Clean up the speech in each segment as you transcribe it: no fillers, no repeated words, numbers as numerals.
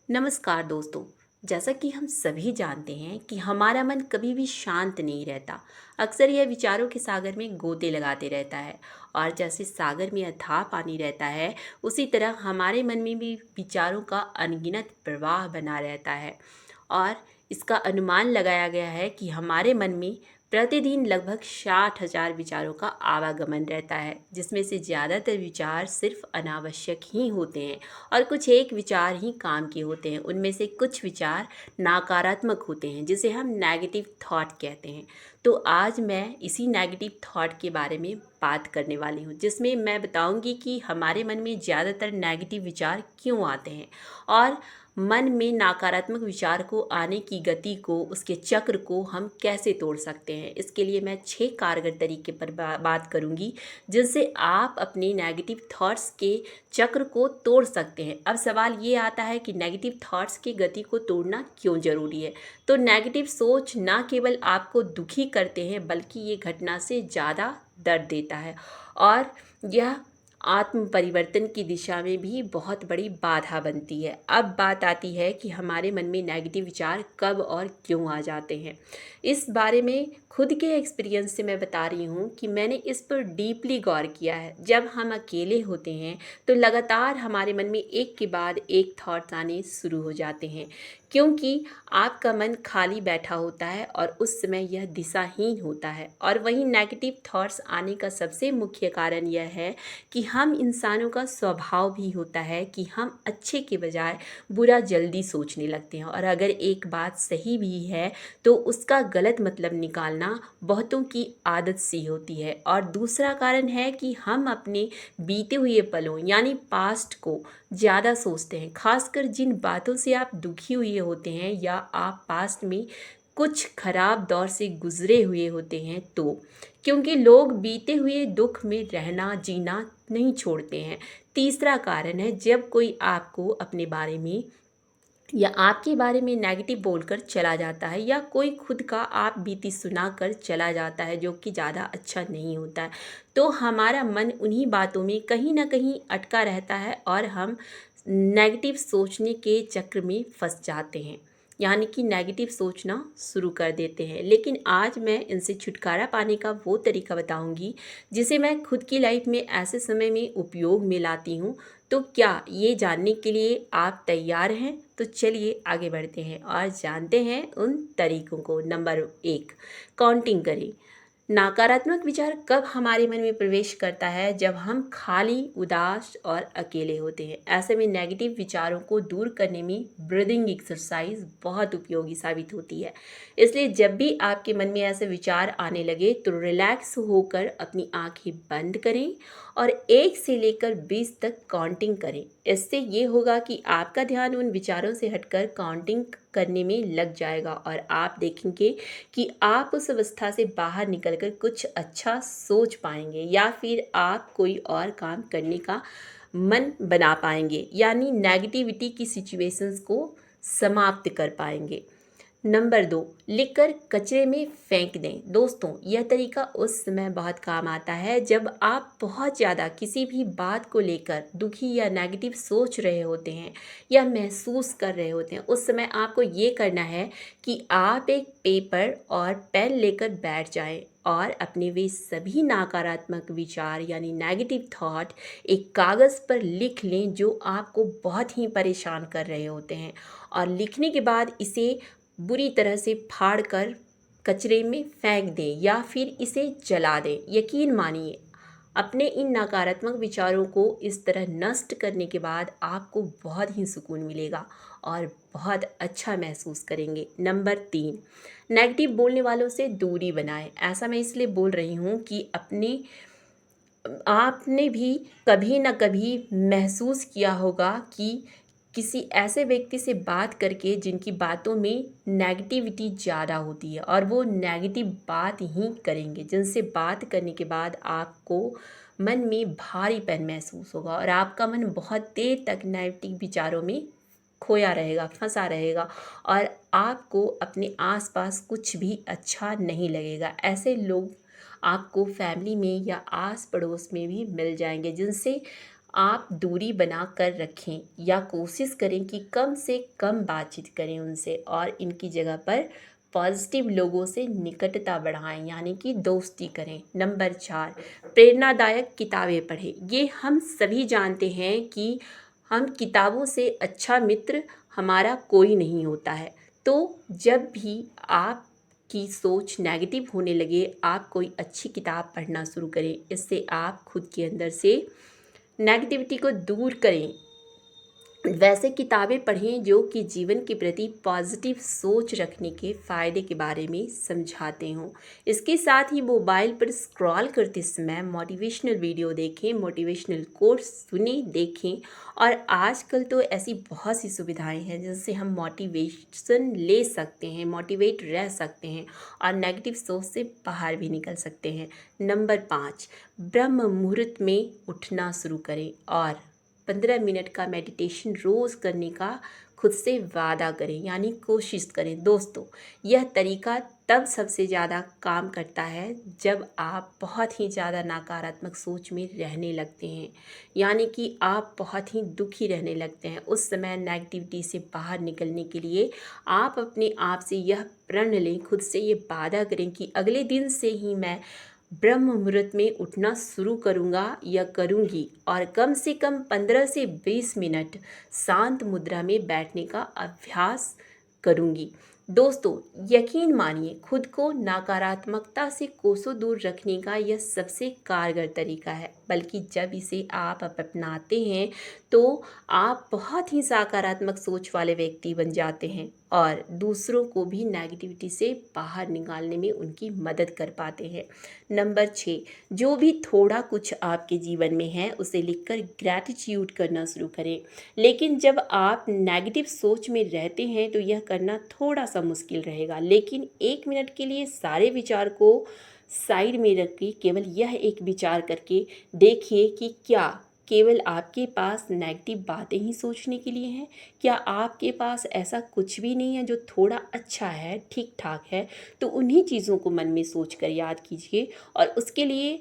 नमस्कार दोस्तों। जैसा कि हम सभी जानते हैं कि हमारा मन कभी भी शांत नहीं रहता। अक्सर यह विचारों के सागर में गोते लगाते रहता है। और जैसे सागर में अथाह पानी रहता है, उसी तरह हमारे मन में भी विचारों का अनगिनत प्रवाह बना रहता है। और इसका अनुमान लगाया गया है कि हमारे मन में प्रतिदिन लगभग 60,000 विचारों का आवागमन रहता है, जिसमें से ज़्यादातर विचार सिर्फ अनावश्यक ही होते हैं और कुछ एक विचार ही काम के होते हैं। उनमें से कुछ विचार नकारात्मक होते हैं, जिसे हम नेगेटिव थॉट कहते हैं। तो आज मैं इसी नेगेटिव थॉट के बारे में बात करने वाली हूँ, जिसमें मैं बताऊंगी कि हमारे मन में ज़्यादातर नेगेटिव विचार क्यों आते हैं और मन में नकारात्मक विचार को आने की गति को, उसके चक्र को हम कैसे तोड़ सकते हैं। इसके लिए मैं 6 कारगर तरीके पर बात करूंगी, जिनसे आप अपने नेगेटिव थॉट्स के चक्र को तोड़ सकते हैं। अब सवाल ये आता है कि नेगेटिव थॉट्स की गति को तोड़ना क्यों ज़रूरी है। तो नेगेटिव सोच ना केवल आपको दुखी करते हैं, बल्कि ये घटना से ज़्यादा दर्द देता है और यह आत्म परिवर्तन की दिशा में भी बहुत बड़ी बाधा बनती है। अब बात आती है कि हमारे मन में नेगेटिव विचार कब और क्यों आ जाते हैं। इस बारे में खुद के एक्सपीरियंस से मैं बता रही हूँ कि मैंने इस पर डीपली गौर किया है। जब हम अकेले होते हैं तो लगातार हमारे मन में एक के बाद एक थॉट्स आने शुरू हो जाते हैं, क्योंकि आपका मन खाली बैठा होता है और उस समय यह दिशाहीन होता है। और वहीं नेगेटिव थॉट्स आने का सबसे मुख्य कारण यह है कि हम इंसानों का स्वभाव भी होता है कि हम अच्छे के बजाय बुरा जल्दी सोचने लगते हैं, और अगर एक बात सही भी है तो उसका गलत मतलब निकालना बहुतों की आदत सी होती है। और दूसरा कारण है कि हम अपने बीते हुए पलों यानी पास्ट को ज़्यादा सोचते हैं, खासकर जिन बातों से आप दुखी हुए होते हैं या आप पास्ट में कुछ खराब दौर से गुजरे हुए होते हैं। तो क्योंकि लोग बीते हुए दुख में रहना जीना नहीं छोड़ते हैं। तीसरा कारण है, जब कोई आपको अपने बारे में या आपके बारे में नेगेटिव बोलकर चला जाता है, या कोई खुद का आप बीती सुनाकर चला जाता है जो कि ज़्यादा अच्छा नहीं होता है, तो हमारा मन उन्हीं बातों में कहीं ना कहीं अटका रहता है और हम नेगेटिव सोचने के चक्र में फंस जाते हैं, यानी कि नेगेटिव सोचना शुरू कर देते हैं। लेकिन आज मैं इनसे छुटकारा पाने का वो तरीका बताऊंगी जिसे मैं खुद की लाइफ में ऐसे समय में उपयोग में लाती हूँ। तो क्या ये जानने के लिए आप तैयार हैं? तो चलिए आगे बढ़ते हैं और जानते हैं उन तरीकों को। नंबर 1, काउंटिंग करें। नकारात्मक विचार कब हमारे मन में प्रवेश करता है? जब हम खाली, उदास और अकेले होते हैं। ऐसे में नेगेटिव विचारों को दूर करने में ब्रीदिंग एक्सरसाइज बहुत उपयोगी साबित होती है। इसलिए जब भी आपके मन में ऐसे विचार आने लगे तो रिलैक्स होकर अपनी आंखें बंद करें और 1 से लेकर 20 तक काउंटिंग करें। इससे ये होगा कि आपका ध्यान उन विचारों से हटकर काउंटिंग करने में लग जाएगा और आप देखेंगे कि आप उस अवस्था से बाहर निकलकर कुछ अच्छा सोच पाएंगे, या फिर आप कोई और काम करने का मन बना पाएंगे, यानी नेगेटिविटी की सिचुएशंस को समाप्त कर पाएंगे। नंबर 2, लिखकर कचरे में फेंक दें। दोस्तों, यह तरीका उस समय बहुत काम आता है जब आप बहुत ज़्यादा किसी भी बात को लेकर दुखी या नेगेटिव सोच रहे होते हैं या महसूस कर रहे होते हैं। उस समय आपको ये करना है कि आप एक पेपर और पेन लेकर बैठ जाएं और अपने वे सभी नकारात्मक विचार यानी नेगेटिव थॉट एक कागज़ पर लिख लें जो आपको बहुत ही परेशान कर रहे होते हैं। और लिखने के बाद इसे बुरी तरह से फाड़ कर कचरे में फेंक दें या फिर इसे जला दें। यकीन मानिए, अपने इन नकारात्मक विचारों को इस तरह नष्ट करने के बाद आपको बहुत ही सुकून मिलेगा और बहुत अच्छा महसूस करेंगे। नंबर 3, नेगेटिव बोलने वालों से दूरी बनाएं। ऐसा मैं इसलिए बोल रही हूँ कि आपने भी कभी ना कभी महसूस किया होगा कि किसी ऐसे व्यक्ति से बात करके जिनकी बातों में नेगेटिविटी ज़्यादा होती है और वो नेगेटिव बात ही करेंगे, जिनसे बात करने के बाद आपको मन में भारीपन महसूस होगा और आपका मन बहुत देर तक नेगेटिव विचारों में खोया रहेगा, फंसा रहेगा और आपको अपने आसपास कुछ भी अच्छा नहीं लगेगा। ऐसे लोग आपको फैमिली में या आस पड़ोस में भी मिल जाएंगे, जिनसे आप दूरी बना कर रखें या कोशिश करें कि कम से कम बातचीत करें उनसे और इनकी जगह पर पॉजिटिव लोगों से निकटता बढ़ाएं यानी कि दोस्ती करें। नंबर 4, प्रेरणादायक किताबें पढ़ें। ये हम सभी जानते हैं कि हम किताबों से अच्छा मित्र हमारा कोई नहीं होता है। तो जब भी आप की सोच नेगेटिव होने लगे, आप कोई अच्छी किताब पढ़ना शुरू करें। इससे आप खुद के अंदर से नेगेटिविटी को दूर करें। वैसे किताबें पढ़ें जो कि जीवन के प्रति पॉजिटिव सोच रखने के फ़ायदे के बारे में समझाते हों। इसके साथ ही मोबाइल पर स्क्रॉल करते समय मोटिवेशनल वीडियो देखें, मोटिवेशनल कोट्स सुनें, देखें। और आजकल तो ऐसी बहुत सी सुविधाएं हैं जिनसे हम मोटिवेशन ले सकते हैं, मोटिवेट रह सकते हैं और नेगेटिव सोच से बाहर भी निकल सकते हैं। नंबर 5, ब्रह्म मुहूर्त में उठना शुरू करें और 15 मिनट का मेडिटेशन रोज़ करने का खुद से वादा करें यानी कोशिश करें। दोस्तों, यह तरीका तब सबसे ज़्यादा काम करता है जब आप बहुत ही ज़्यादा नकारात्मक सोच में रहने लगते हैं, यानी कि आप बहुत ही दुखी रहने लगते हैं। उस समय नेगेटिविटी से बाहर निकलने के लिए आप अपने आप से यह प्रण लें, खुद से ये वादा करें कि अगले दिन से ही मैं ब्रह्म मुहूर्त में उठना शुरू करूँगा या करूँगी और कम से कम 15 से 20 मिनट शांत मुद्रा में बैठने का अभ्यास करूँगी। दोस्तों, यकीन मानिए, खुद को नकारात्मकता से कोसों दूर रखने का यह सबसे कारगर तरीका है। बल्कि जब इसे आप अपनाते हैं तो आप बहुत ही सकारात्मक सोच वाले व्यक्ति बन जाते हैं और दूसरों को भी नेगेटिविटी से बाहर निकालने में उनकी मदद कर पाते हैं। नंबर 6, जो भी थोड़ा कुछ आपके जीवन में है उसे लिखकर ग्रैटिट्यूड करना शुरू करें। लेकिन जब आप नेगेटिव सोच में रहते हैं तो यह करना थोड़ा सा मुश्किल रहेगा, लेकिन 1 मिनट के लिए सारे विचार को साइड में रख के केवल यह एक विचार करके देखिए कि क्या केवल आपके पास नेगेटिव बातें ही सोचने के लिए हैं? क्या आपके पास ऐसा कुछ भी नहीं है जो थोड़ा अच्छा है, ठीक ठाक है? तो उन्हीं चीज़ों को मन में सोच कर याद कीजिए और उसके लिए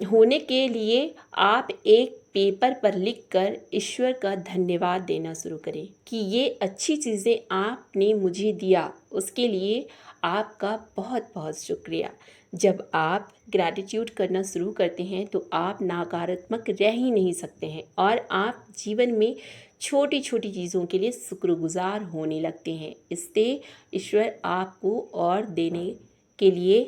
होने के लिए आप एक पेपर पर लिखकर ईश्वर का धन्यवाद देना शुरू करें कि ये अच्छी चीज़ें आपने मुझे दिया, उसके लिए आपका बहुत बहुत शुक्रिया। जब आप ग्रैटिट्यूड करना शुरू करते हैं तो आप नकारात्मक रह ही नहीं सकते हैं और आप जीवन में छोटी छोटी चीज़ों के लिए शुक्रगुजार होने लगते हैं। इससे ईश्वर आपको और देने के लिए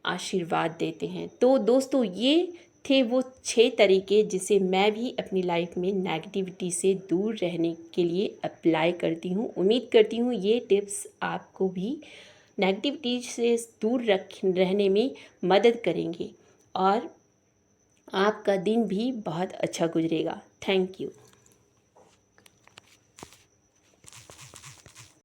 आशीर्वाद देते हैं। तो दोस्तों, ये थे वो 6 तरीके जिसे मैं भी अपनी लाइफ में नेगेटिविटी से दूर रहने के लिए अप्लाई करती हूँ। उम्मीद करती हूँ ये टिप्स आपको भी नेगेटिविटी से दूर रहने में मदद करेंगे और आपका दिन भी बहुत अच्छा गुजरेगा। Thank you.